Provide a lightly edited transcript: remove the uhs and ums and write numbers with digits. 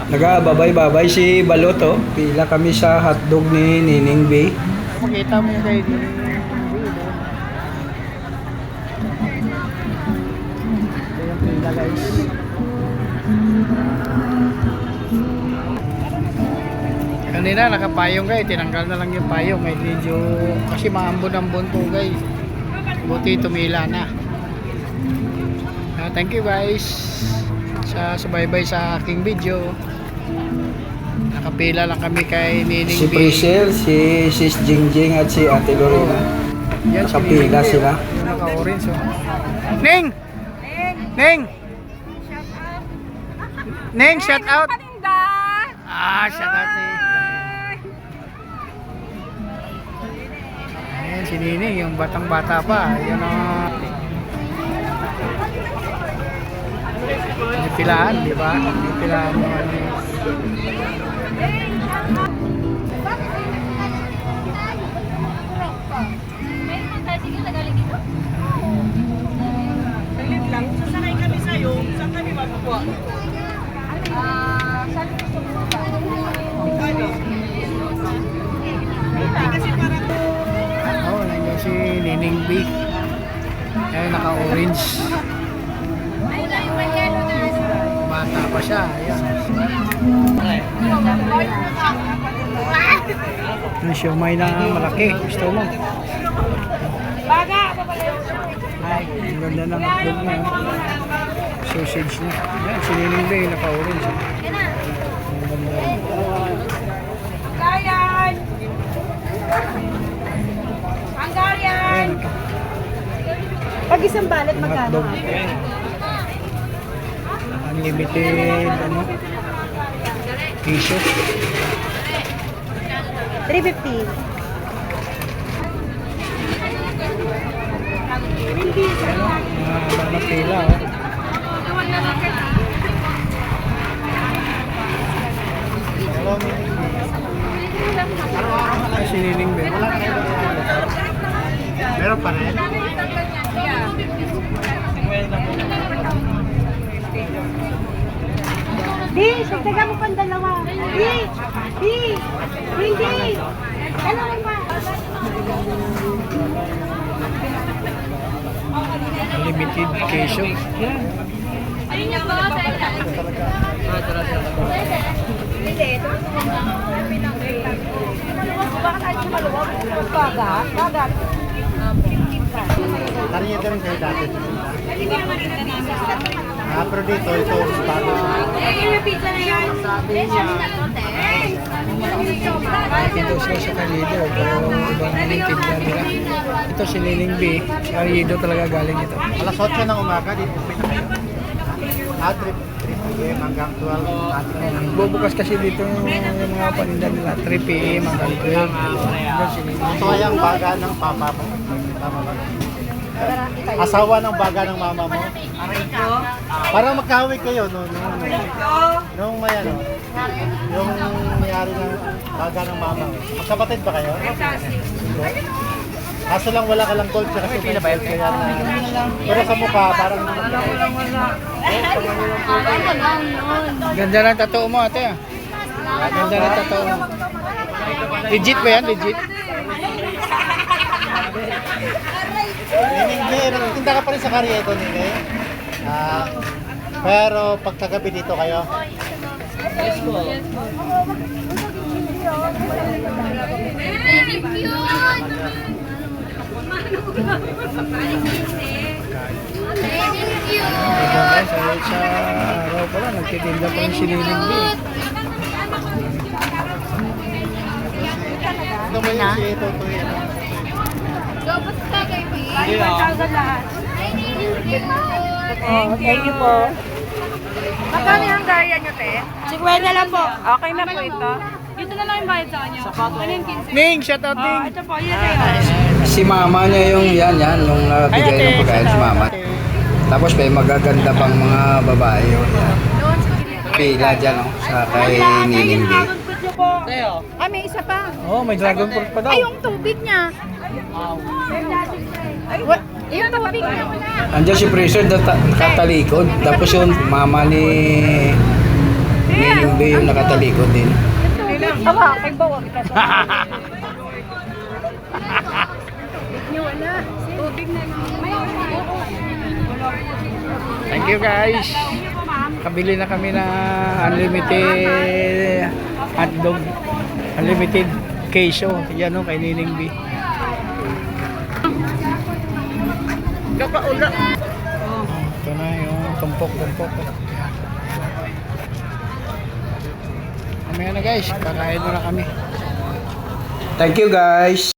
Nagababay-babay si Balot, oh. Pila kami sa hotdog ni Nining B. Makita mo yung kay Nining B. Ito yung pila, guys. Kanina nakapayong guys, tinanggal na lang yung payong. May medyo, kasi maambon-ambon po guys. Buti tumila na. Thank you guys sa subaybay sa aking video. Nakapila lang kami kay Nining Si B. Priscil, si Sis Jingjing at si Ate Lorena. Yan, si Nakapila Nining B, sila. Yung naka-orange. Oh. Ning! Ning! Ning, shout out! Shout out Ning. Ayan, si Nining, yung batang-bata pa. Yan ang pilaan, di ba? Pilaan mo ano yun. Sasakay kami sa'yo, saan kami mapupuha? Oh, nandiyan si Nining B. Ayan, naka-orange. Bata pa siya. Ayan. Yung siomay na malaki. Gusto mo? Ay, ang ganda ng hotdog na. Sausage na. Ayan, si Nining B. Naka-orange. Ang ganda rin. Ayan. Pag isang balat, magkano? Hotdog. Unlimited, ano? Piso. 350. Mga pila, oh. Ay, siniling ba? Meron pa rin? Di, sagdaga mo pang dalawa. Di. Dalawa pa. Unlimited queso. Ayun niya ba? Hindi, ito. Baka tayo maluwag. Bagat. 15 ka. Tariya ka rin kayo dati. Pero dito, ito bago. Yung pizza na yan. Ito siya sa Kalido. Pero ibang tinda nila. Ito si Nining B. Sa Kalido talaga galing ito. Alas 8 ng umaga, dito trip p.m. hanggang 12. Bubukas kasi dito yung mga paninda nila. 3 p.m. hanggang 12. Ito si Nining B. Ito ay ang baga ng papa mo. Tama ba? Asawa ng baga ng mama mo. Parang magkahawig kayo nung may ano, yung mayari ng baga ng mama mo. Magkapatid ba kayo? Kaso lang wala ka lang gold kasi pila ba yun? Pero sa mukha parang Ganda ng tattoo mo ate ah. Ganda ng tattoo mo. Legit ba yan? Legit? Nining Blair, tinda ka pa rin sa Carriedo Nining. Pero pagkagabi dito kayo. Yes po. Very cute! Ito guys, sa araw pala, nagtitinda pa rin si Nining B. Ito ba yung si Totoy? Thank you po. Magkano yung gaya nyo, te? 50 lang po. Okay na po ito. Dito na lang yung bayad sa kanya. Ano yung 15? Ning, shout out Ning. Ito po, yun kayo. Si mama niya yung yung bigay ng pagkain si mama. Tapos may magaganda pang mga babae. Oh, yan. Pila dyan, oh, sa kay Nining B. Ah, may isa pa. Oh, may dragon fruit pa daw. Ay, yung tubig niya. Ay, yung tubig niya. Andiyan si Fraser, nakatalikod. Tapos yung mama ni Nining B, B yung nakatalikod din. Tawa, kay bawag ka. Thank you guys. Kabili na kami na unlimited hotdog. Unlimited queso. Yan o, kay Nining B. Kakaula. Ito na yung tumpok-tumpok. Mamaya na guys, kakain muna kami. Thank you guys.